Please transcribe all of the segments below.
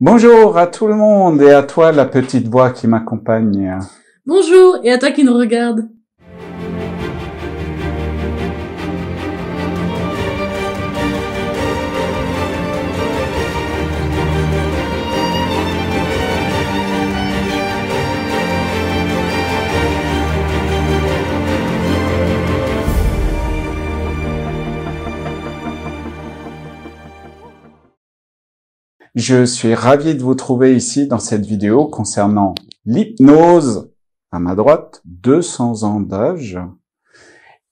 Bonjour à tout le monde et à toi la petite voix qui m'accompagne. Bonjour et à toi qui nous regarde. Je suis ravi de vous trouver ici dans cette vidéo concernant l'hypnose, à ma droite, 200 ans d'âge,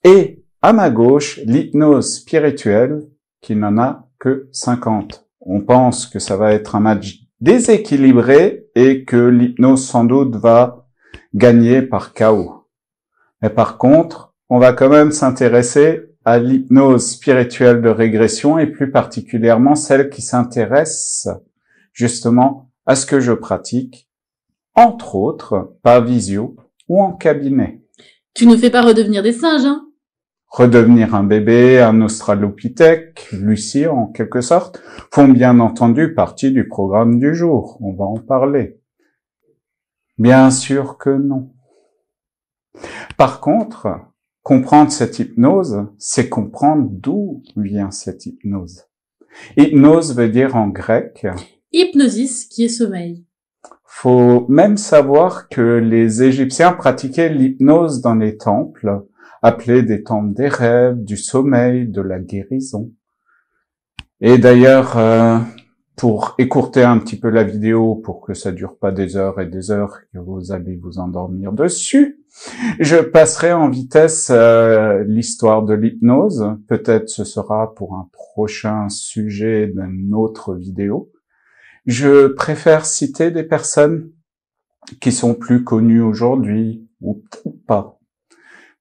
et à ma gauche, l'hypnose spirituelle, qui n'en a que 50. On pense que ça va être un match déséquilibré et que l'hypnose sans doute va gagner par KO. Mais par contre, on va quand même s'intéresser à l'hypnose spirituelle de régression et plus particulièrement celle qui s'intéresse justement à ce que je pratique, entre autres par visio ou en cabinet. Tu nous fais pas redevenir des singes, hein? Redevenir un bébé, un australopithèque, Lucie en quelque sorte, font bien entendu partie du programme du jour. On va en parler. Bien sûr que non. Par contre, comprendre cette hypnose, c'est comprendre d'où vient cette hypnose. Hypnose veut dire en grec Hypnosis, qui est sommeil. Faut même savoir que les Égyptiens pratiquaient l'hypnose dans les temples, appelés des temples des rêves, du sommeil, de la guérison. Et d'ailleurs, pour écourter un petit peu la vidéo, pour que ça dure pas des heures et des heures, que vous allez vous endormir dessus, je passerai en vitesse l'histoire de l'hypnose. Peut-être ce sera pour un prochain sujet d'une autre vidéo. Je préfère citer des personnes qui sont plus connues aujourd'hui, ou pas.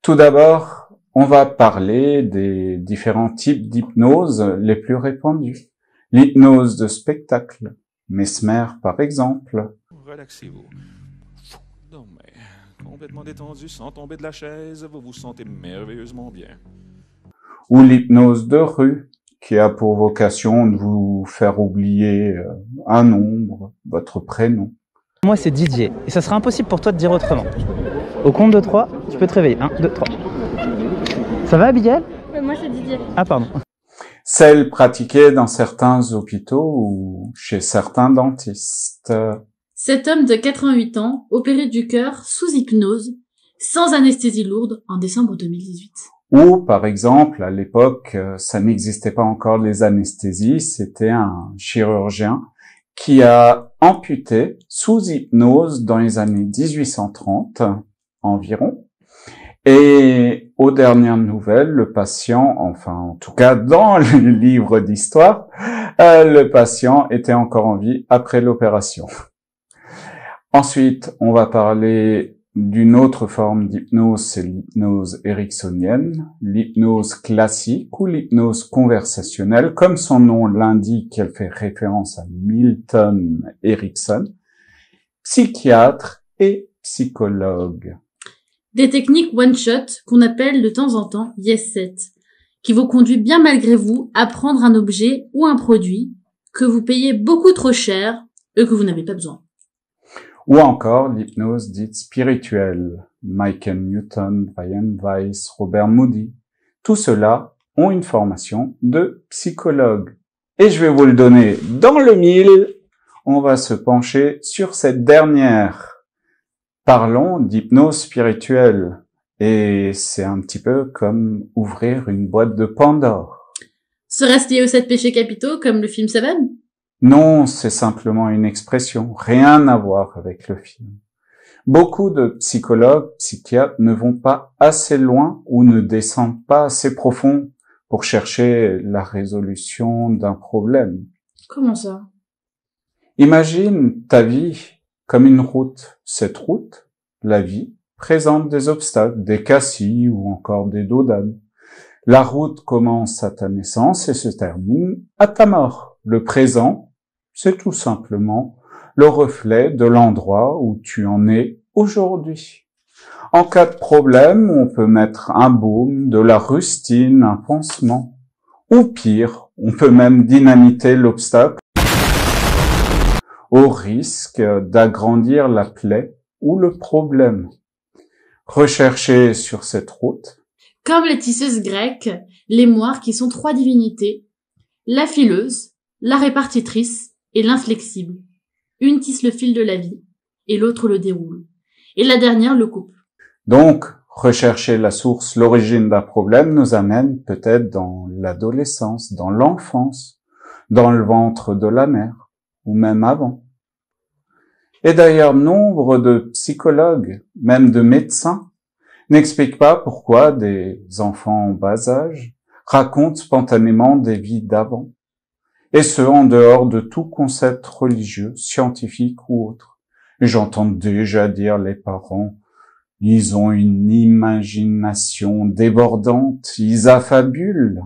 Tout d'abord, on va parler des différents types d'hypnose les plus répandus. L'hypnose de spectacle, Mesmer par exemple. Relaxez-vous. Dormez. Complètement détendu, sans tomber de la chaise, vous vous sentez merveilleusement bien. Ou l'hypnose de rue, qui a pour vocation de vous faire oublier un nombre, votre prénom. Moi, c'est Didier, et ça sera impossible pour toi de dire autrement. Au compte de 3, tu peux te réveiller. 1, 2, 3. Ça va, Abigail? Moi, c'est Didier. Ah, pardon. Celle pratiquée dans certains hôpitaux ou chez certains dentistes. Cet homme de 88 ans, opéré du cœur sous hypnose, sans anesthésie lourde, en décembre 2018. Ou, par exemple, à l'époque, ça n'existait pas encore les anesthésies, c'était un chirurgien qui a amputé sous hypnose dans les années 1830 environ. Et aux dernières nouvelles, le patient, enfin en tout cas dans le livre d'histoire, le patient était encore en vie après l'opération. Ensuite, on va parler d'une autre forme d'hypnose, c'est l'hypnose ericksonienne, l'hypnose classique ou l'hypnose conversationnelle. Comme son nom l'indique, elle fait référence à Milton Erickson, psychiatre et psychologue. Des techniques one-shot qu'on appelle de temps en temps yes set, qui vous conduit bien malgré vous à prendre un objet ou un produit que vous payez beaucoup trop cher et que vous n'avez pas besoin. Ou encore l'hypnose dite spirituelle, Michael Newton, Brian Weiss, Robert Moody. Tout cela ont une formation de psychologue. Et je vais vous le donner dans le mille. On va se pencher sur cette dernière. Parlons d'hypnose spirituelle. Et c'est un petit peu comme ouvrir une boîte de Pandore. Serait-ce lié aux 7 péchés capitaux comme le film Seven? Non, c'est simplement une expression, rien à voir avec le film. Beaucoup de psychologues, psychiatres ne vont pas assez loin ou ne descendent pas assez profond pour chercher la résolution d'un problème. Comment ça? Imagine ta vie comme une route. Cette route, la vie, présente des obstacles, des cassis ou encore des dos d'âne. La route commence à ta naissance et se termine à ta mort. Le présent, c'est tout simplement le reflet de l'endroit où tu en es aujourd'hui. En cas de problème, on peut mettre un baume, de la rustine, un pansement. Ou pire, on peut même dynamiter l'obstacle au risque d'agrandir la plaie ou le problème. Recherchez sur cette route. Comme les tisseuses grecques, les moires qui sont 3 divinités, la fileuse, la répartitrice et l'inflexible. Une tisse le fil de la vie et l'autre le déroule. Et la dernière le coupe. Donc, rechercher la source, l'origine d'un problème nous amène peut-être dans l'adolescence, dans l'enfance, dans le ventre de la mère, ou même avant. Et d'ailleurs, nombre de psychologues, même de médecins, n'expliquent pas pourquoi des enfants en bas âge racontent spontanément des vies d'avant, et ce, en dehors de tout concept religieux, scientifique ou autre. Et j'entends déjà dire les parents, ils ont une imagination débordante, ils affabulent.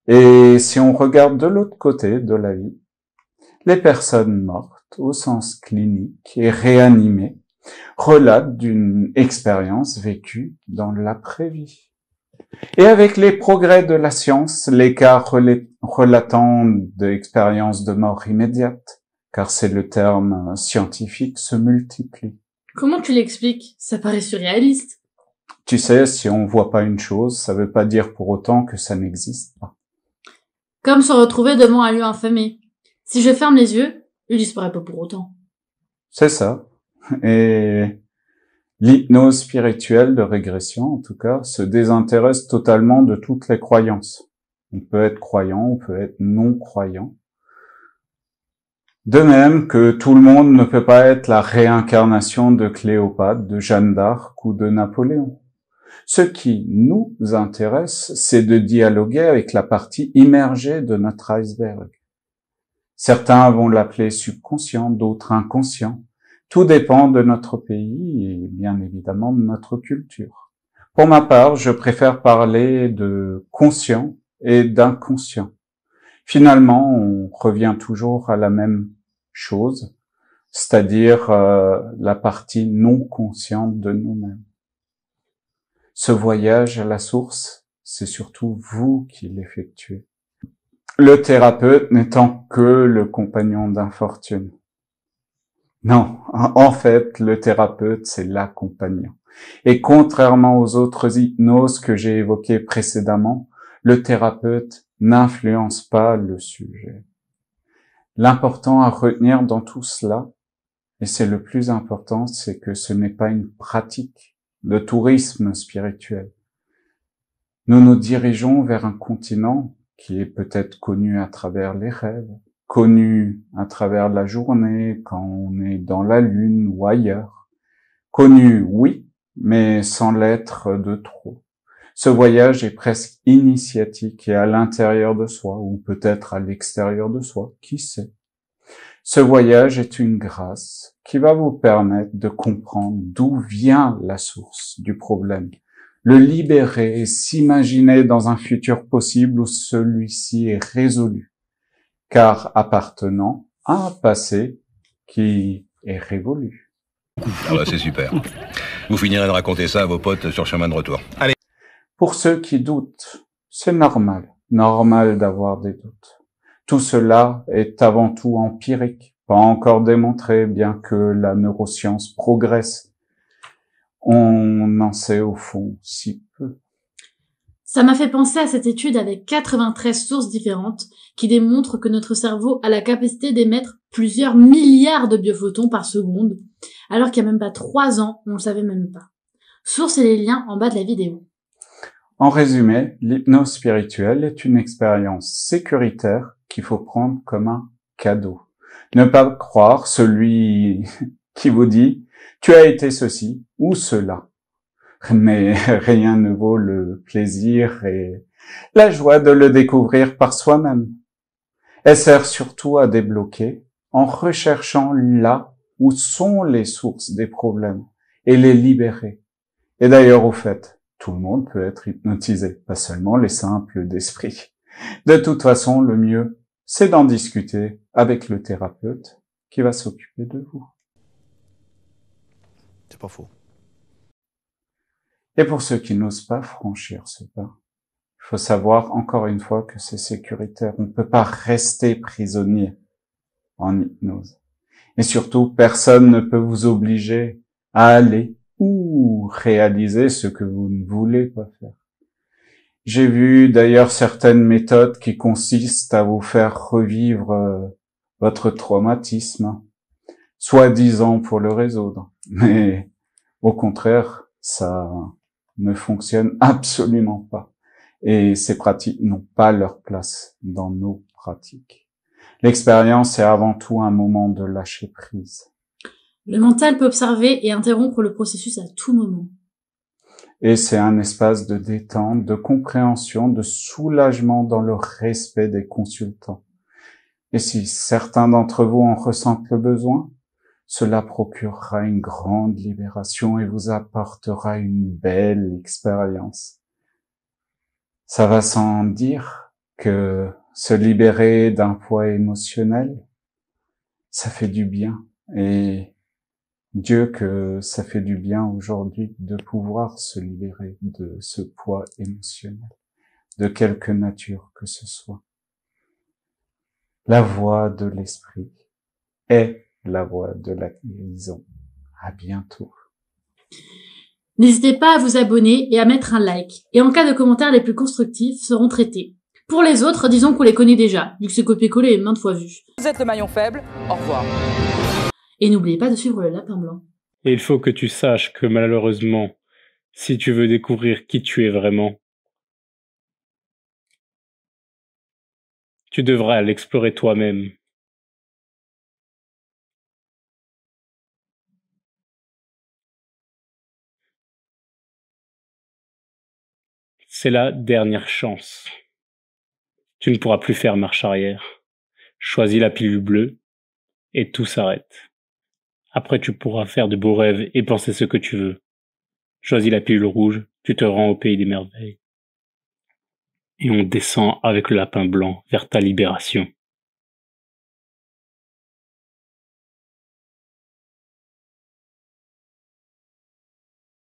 Et si on regarde de l'autre côté de la vie, les personnes mortes, au sens clinique et réanimées, relatent d'une expérience vécue dans l'après-vie. Et avec les progrès de la science, les cas relatant d'expériences de mort immédiate, car c'est le terme scientifique, se multiplient. Comment tu l'expliques? Ça paraît surréaliste. Tu sais, si on voit pas une chose, ça veut pas dire pour autant que ça n'existe pas. Comme se retrouver devant un lieu infamé. Si je ferme les yeux, il disparaît pas pour autant. C'est ça. Et l'hypnose spirituelle de régression, en tout cas, se désintéresse totalement de toutes les croyances. On peut être croyant, on peut être non-croyant. De même que tout le monde ne peut pas être la réincarnation de Cléopâtre, de Jeanne d'Arc ou de Napoléon. Ce qui nous intéresse, c'est de dialoguer avec la partie immergée de notre iceberg. Certains vont l'appeler subconscient, d'autres inconscient. Tout dépend de notre pays et bien évidemment de notre culture. Pour ma part, je préfère parler de conscient et d'inconscient. Finalement, on revient toujours à la même chose, c'est-à-dire la partie non consciente de nous-mêmes. Ce voyage à la source, c'est surtout vous qui l'effectuez. Le thérapeute n'étant que le compagnon d'infortune. Non, en fait, le thérapeute, c'est l'accompagnant. Et contrairement aux autres hypnoses que j'ai évoquées précédemment, le thérapeute n'influence pas le sujet. L'important à retenir dans tout cela, et c'est le plus important, c'est que ce n'est pas une pratique de tourisme spirituel. Nous nous dirigeons vers un continent qui est peut-être connu à travers les rêves, connu à travers la journée quand on est dans la lune ou ailleurs. Connu, oui, mais sans l'être de trop. Ce voyage est presque initiatique et à l'intérieur de soi, ou peut-être à l'extérieur de soi, qui sait. Ce voyage est une grâce qui va vous permettre de comprendre d'où vient la source du problème, le libérer et s'imaginer dans un futur possible où celui-ci est résolu, car appartenant à un passé qui est révolu. Ah bah c'est super. Vous finirez de raconter ça à vos potes sur le chemin de retour. Allez. Pour ceux qui doutent, c'est normal d'avoir des doutes. Tout cela est avant tout empirique, pas encore démontré, bien que la neuroscience progresse. On en sait au fond si peu. Ça m'a fait penser à cette étude avec 93 sources différentes qui démontrent que notre cerveau a la capacité d'émettre plusieurs milliards de biophotons par seconde, alors qu'il n'y a même pas 3 ans, on ne le savait même pas. Sources et les liens en bas de la vidéo. En résumé, l'hypnose spirituelle est une expérience sécuritaire qu'il faut prendre comme un cadeau. Ne pas croire celui qui vous dit « tu as été ceci ou cela ». Mais rien ne vaut le plaisir et la joie de le découvrir par soi-même. Elle sert surtout à débloquer en recherchant là où sont les sources des problèmes et les libérer. Et d'ailleurs, au fait, tout le monde peut être hypnotisé, pas seulement les simples d'esprit. De toute façon, le mieux, c'est d'en discuter avec le thérapeute qui va s'occuper de vous. C'est pas faux. Et pour ceux qui n'osent pas franchir ce pas, il faut savoir encore une fois que c'est sécuritaire. On ne peut pas rester prisonnier en hypnose. Et surtout, personne ne peut vous obliger à aller ou réaliser ce que vous ne voulez pas faire. J'ai vu d'ailleurs certaines méthodes qui consistent à vous faire revivre votre traumatisme, soi-disant pour le résoudre. Mais au contraire, ça ne fonctionne absolument pas. Et ces pratiques n'ont pas leur place dans nos pratiques. L'expérience est avant tout un moment de lâcher prise. Le mental peut observer et interrompre le processus à tout moment. Et c'est un espace de détente, de compréhension, de soulagement dans le respect des consultants. Et si certains d'entre vous en ressentent le besoin, cela procurera une grande libération et vous apportera une belle expérience. Ça va sans dire que se libérer d'un poids émotionnel, ça fait du bien. Et Dieu que ça fait du bien aujourd'hui de pouvoir se libérer de ce poids émotionnel, de quelque nature que ce soit. La voie de l'esprit est la voie de la guérison. À bientôt. N'hésitez pas à vous abonner et à mettre un like. Et en cas de commentaires les plus constructifs seront traités. Pour les autres, disons qu'on les connaît déjà, vu que c'est copié-collé et maintes fois vu. Vous êtes le maillon faible, au revoir. Et n'oubliez pas de suivre le lapin blanc. Et il faut que tu saches que malheureusement, si tu veux découvrir qui tu es vraiment, tu devras l'explorer toi-même. C'est la dernière chance. Tu ne pourras plus faire marche arrière. Choisis la pilule bleue et tout s'arrête. Après, tu pourras faire de beaux rêves et penser ce que tu veux. Choisis la pilule rouge, tu te rends au pays des merveilles. Et on descend avec le lapin blanc vers ta libération.